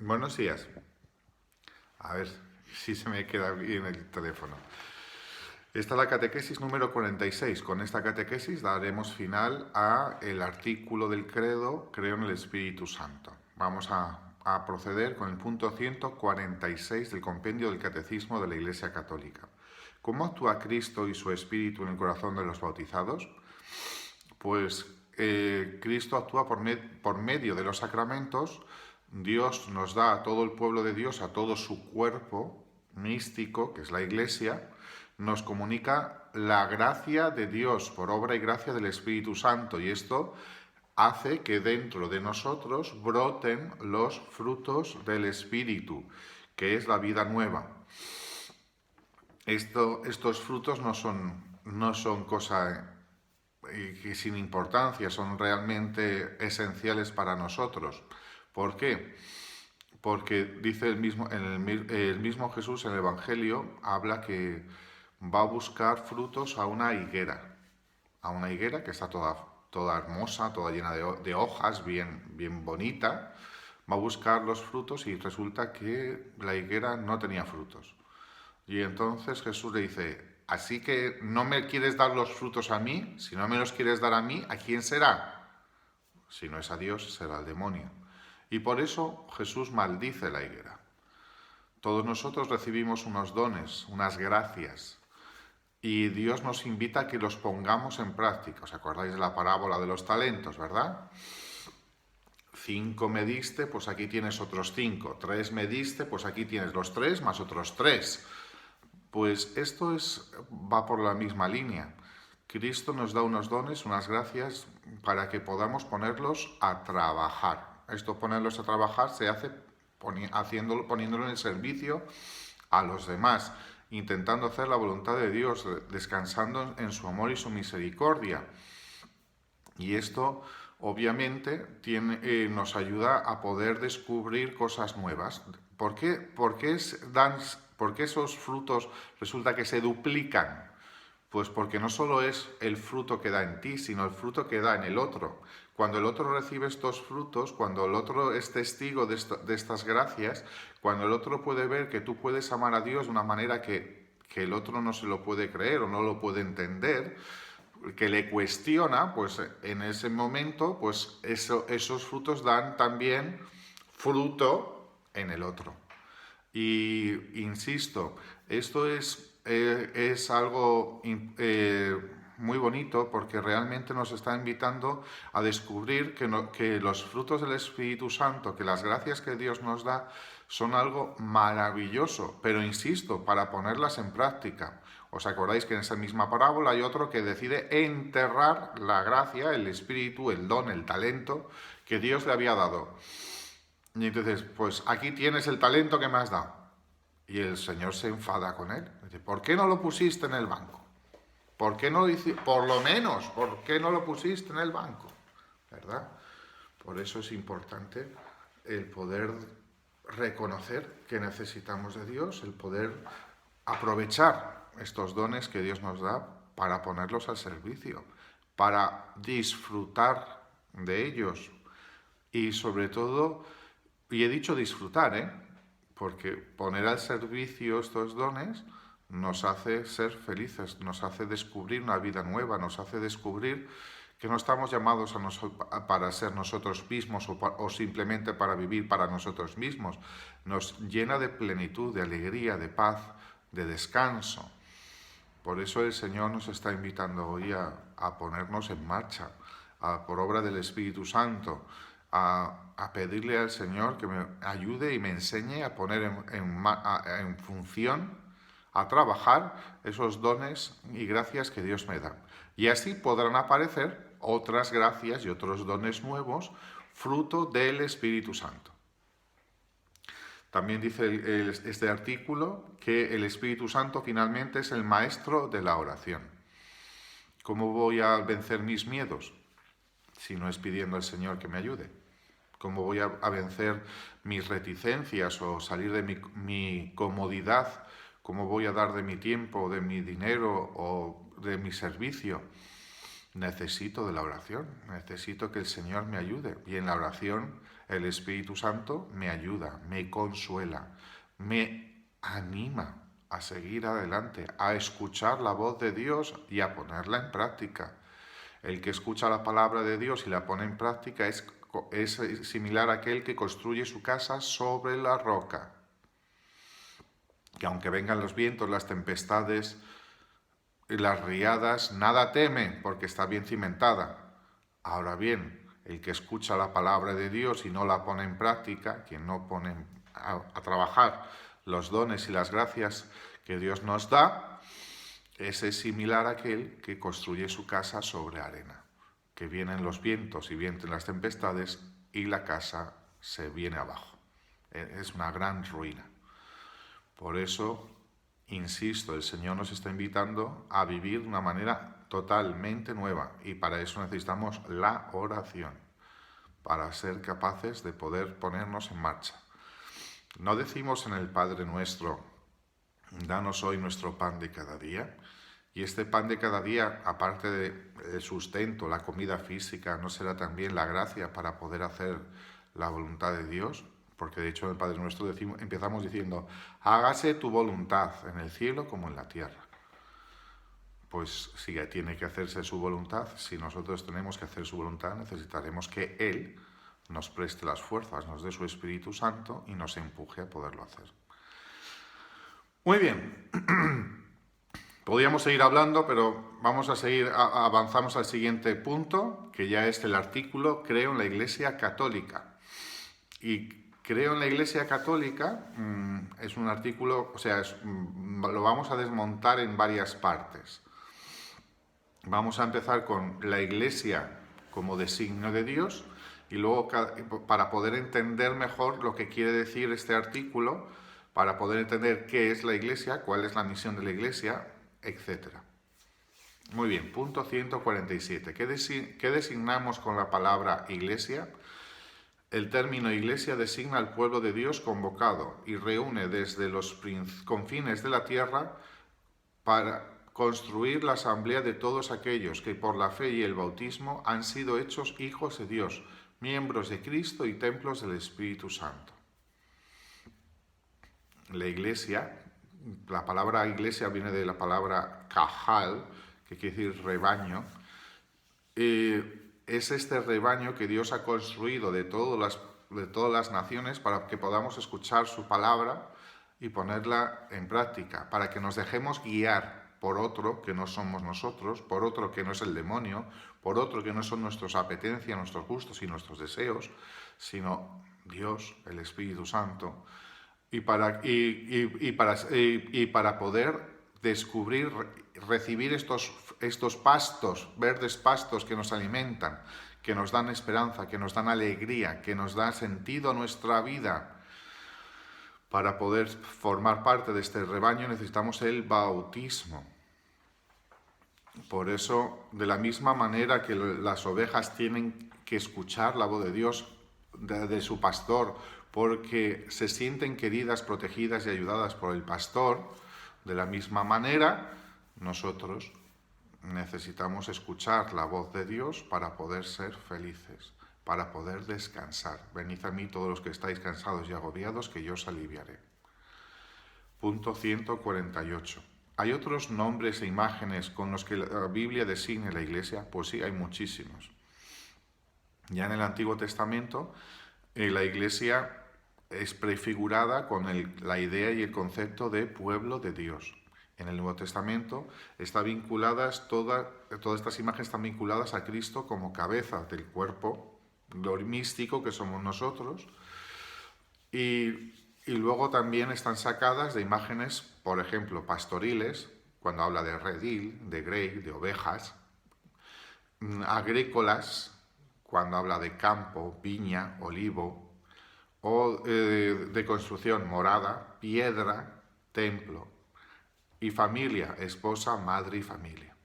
Buenos días. A ver si se me queda bien el teléfono. Esta es la catequesis número 46. Con esta catequesis daremos final a el artículo del credo, creo en el Espíritu Santo. Vamos a proceder con el punto 146 del compendio del Catecismo de la Iglesia Católica. ¿Cómo actúa Cristo y su Espíritu en el corazón de los bautizados? Pues Cristo actúa por medio de los sacramentos. Dios nos da a todo el pueblo de Dios, a todo su cuerpo místico, que es la Iglesia, nos comunica la gracia de Dios por obra y gracia del Espíritu Santo, y esto hace que dentro de nosotros broten los frutos del Espíritu, que es la vida nueva. Estos frutos no son cosa que sin importancia, son realmente esenciales para nosotros. ¿Por qué? Porque dice el mismo Jesús en el Evangelio, habla que va a buscar frutos a una higuera que está toda hermosa, toda llena de hojas, bien bonita. Va a buscar los frutos y resulta que la higuera no tenía frutos. Y entonces Jesús le dice, así que no me quieres dar los frutos a mí, si no me los quieres dar a mí, ¿a quién será? Si no es a Dios, será al demonio. Y por eso Jesús maldice la higuera. Todos nosotros recibimos unos dones, unas gracias, y Dios nos invita a que los pongamos en práctica. ¿Os acordáis de la parábola de los talentos, verdad? 5 me diste, pues aquí tienes otros 5. 3 me diste, pues aquí tienes los 3 más otros 3. Pues esto va por la misma línea. Cristo nos da unos dones, unas gracias, para que podamos ponerlos a trabajar. Esto, ponerlos a trabajar, se hace poniéndolo en el servicio a los demás, intentando hacer la voluntad de Dios, descansando en su amor y su misericordia. Y esto, obviamente, nos ayuda a poder descubrir cosas nuevas. ¿Por qué esos frutos resulta que se duplican? Pues porque no solo es el fruto que da en ti, sino el fruto que da en el otro. Cuando el otro recibe estos frutos, cuando el otro es testigo de estas gracias, cuando el otro puede ver que tú puedes amar a Dios de una manera que el otro no se lo puede creer o no lo puede entender, que le cuestiona, pues en ese momento, pues esos frutos dan también fruto en el otro. Y insisto, esto es algo muy bonito porque realmente nos está invitando a descubrir que los frutos del Espíritu Santo, que las gracias que Dios nos da, son algo maravilloso, pero insisto, para ponerlas en práctica. ¿Os acordáis que en esa misma parábola hay otro que decide enterrar la gracia, el espíritu, el don, el talento que Dios le había dado? Y entonces, pues aquí tienes el talento que me has dado. Y el Señor se enfada con él. Dice, ¿por qué no lo pusiste en el banco? ¿Por qué no lo hiciste? Por lo menos, ¿por qué no lo pusiste en el banco? ¿Verdad? Por eso es importante el poder reconocer que necesitamos de Dios, el poder aprovechar estos dones que Dios nos da para ponerlos al servicio, para disfrutar de ellos y sobre todo, y he dicho disfrutar, porque poner al servicio estos dones nos hace ser felices, nos hace descubrir una vida nueva, nos hace descubrir que no estamos llamados para ser nosotros mismos o simplemente para vivir para nosotros mismos. Nos llena de plenitud, de alegría, de paz, de descanso. Por eso el Señor nos está invitando hoy a ponernos en marcha, por obra del Espíritu Santo, a pedirle al Señor que me ayude y me enseñe a poner en función, a trabajar esos dones y gracias que Dios me da. Y así podrán aparecer otras gracias y otros dones nuevos, fruto del Espíritu Santo. También dice este artículo que el Espíritu Santo finalmente es el maestro de la oración. ¿Cómo voy a vencer mis miedos si no es pidiendo al Señor que me ayude? ¿Cómo voy a vencer mis reticencias o salir de mi comodidad? ¿Cómo voy a dar de mi tiempo, de mi dinero o de mi servicio? Necesito de la oración, necesito que el Señor me ayude. Y en la oración El Espíritu Santo me ayuda, me consuela, me anima a seguir adelante, a escuchar la voz de Dios y a ponerla en práctica. El que escucha la palabra de Dios y la pone en práctica es similar a aquel que construye su casa sobre la roca. Que aunque vengan los vientos, las tempestades y las riadas, nada teme porque está bien cimentada. Ahora bien, el que escucha la palabra de Dios y no la pone en práctica, quien no pone a trabajar los dones y las gracias que Dios nos da, ese es similar a aquel que construye su casa sobre arena, que vienen los vientos y vienen las tempestades y la casa se viene abajo. Es una gran ruina. Por eso, insisto, el Señor nos está invitando a vivir de una manera totalmente nueva y para eso necesitamos la oración, para ser capaces de poder ponernos en marcha. ¿No decimos en el Padre Nuestro, danos hoy nuestro pan de cada día? Y este pan de cada día, aparte del sustento, la comida física, ¿no será también la gracia para poder hacer la voluntad de Dios? Porque de hecho en el Padre Nuestro empezamos diciendo, hágase tu voluntad en el cielo como en la tierra. Pues si tiene que hacerse su voluntad, si nosotros tenemos que hacer su voluntad, necesitaremos que Él nos preste las fuerzas, nos dé su Espíritu Santo y nos empuje a poderlo hacer. Muy bien. Podríamos seguir hablando, pero vamos a seguir, avanzamos al siguiente punto, que ya es el artículo Creo en la Iglesia Católica. Y Creo en la Iglesia Católica es un artículo, o sea, lo vamos a desmontar en varias partes. Vamos a empezar con la Iglesia como designio de Dios y luego para poder entender mejor lo que quiere decir este artículo, para poder entender qué es la Iglesia, cuál es la misión de la Iglesia, etc. Muy bien, punto 147. ¿Qué designamos con la palabra Iglesia? El término Iglesia designa al pueblo de Dios convocado y reúne desde los confines de la tierra para construir la asamblea de todos aquellos que por la fe y el bautismo han sido hechos hijos de Dios, miembros de Cristo y templos del Espíritu Santo. La Iglesia, la palabra Iglesia viene de la palabra kahal, que quiere decir rebaño. Es este rebaño que Dios ha construido de todas las naciones para que podamos escuchar su palabra y ponerla en práctica, para que nos dejemos guiar por otro que no somos nosotros, por otro que no es el demonio, por otro que no son nuestras apetencias, nuestros gustos y nuestros deseos, sino Dios, el Espíritu Santo, y para poder descubrir, recibir estos pastos, verdes pastos que nos alimentan, que nos dan esperanza, que nos dan alegría, que nos dan sentido a nuestra vida. Para poder formar parte de este rebaño necesitamos el bautismo. Por eso, de la misma manera que las ovejas tienen que escuchar la voz de Dios, de su pastor, porque se sienten queridas, protegidas y ayudadas por el pastor, de la misma manera, nosotros necesitamos escuchar la voz de Dios para poder ser felices, para poder descansar. Venid a mí todos los que estáis cansados y agobiados, que yo os aliviaré. Punto 148. ¿Hay otros nombres e imágenes con los que la Biblia designe la Iglesia? Pues sí, hay muchísimos. Ya en el Antiguo Testamento, la Iglesia es prefigurada con la idea y el concepto de pueblo de Dios. En el Nuevo Testamento todas estas imágenes están vinculadas a Cristo como cabeza del cuerpo, lo místico que somos nosotros, y luego también están sacadas de imágenes, por ejemplo, pastoriles, cuando habla de redil, de grey, de ovejas, agrícolas, cuando habla de campo, viña, olivo, o de construcción, morada, piedra, templo, y familia, esposa, madre y familia.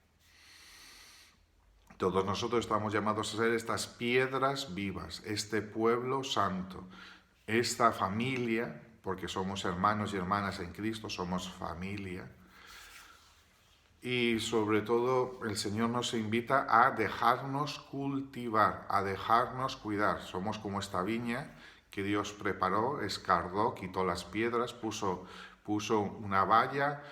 Todos nosotros estamos llamados a ser estas piedras vivas, este pueblo santo, esta familia, porque somos hermanos y hermanas en Cristo, somos familia. Y sobre todo el Señor nos invita a dejarnos cultivar, a dejarnos cuidar. Somos como esta viña que Dios preparó, escardó, quitó las piedras, puso una valla,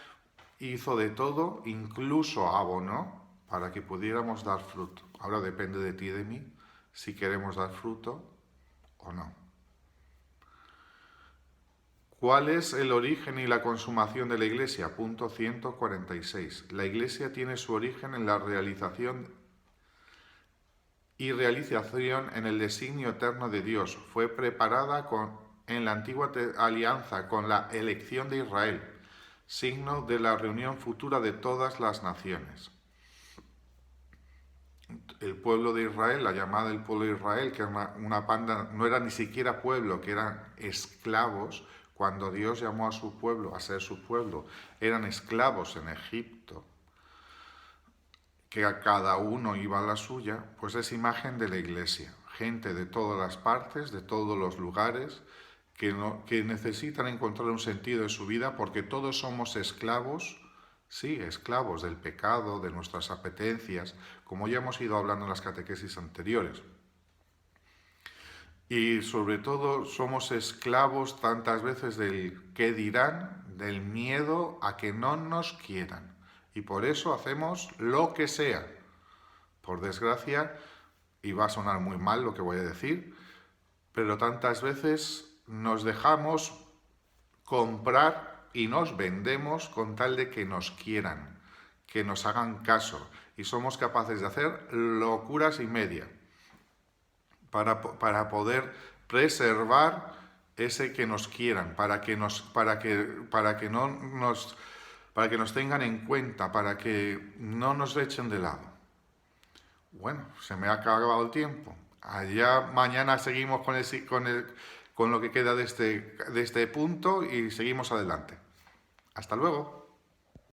hizo de todo, incluso abonó para que pudiéramos dar fruto. Ahora depende de ti y de mí si queremos dar fruto o no. ¿Cuál es el origen y la consumación de la Iglesia? Punto 146. La Iglesia tiene su origen en la realización en el designio eterno de Dios. Fue preparada en la antigua alianza con la elección de Israel, signo de la reunión futura de todas las naciones. El pueblo de Israel, la llamada el pueblo de Israel, que era una banda, no era ni siquiera pueblo, que eran esclavos, cuando Dios llamó a su pueblo a ser su pueblo, eran esclavos en Egipto, que a cada uno iba a la suya, pues es imagen de la Iglesia, gente de todas las partes, de todos los lugares, que necesitan encontrar un sentido en su vida porque todos somos esclavos, sí, esclavos del pecado, de nuestras apetencias, como ya hemos ido hablando en las catequesis anteriores. Y sobre todo somos esclavos tantas veces del qué dirán, del miedo a que no nos quieran. Y por eso hacemos lo que sea. Por desgracia, y va a sonar muy mal lo que voy a decir, pero tantas veces nos dejamos comprar y nos vendemos con tal de que nos quieran, que nos hagan caso. Y somos capaces de hacer locuras y media para poder preservar ese que nos quieran, para que nos tengan en cuenta, para que no nos echen de lado. Bueno, se me ha acabado el tiempo. Allá mañana seguimos con lo que queda de este punto y seguimos adelante. Hasta luego.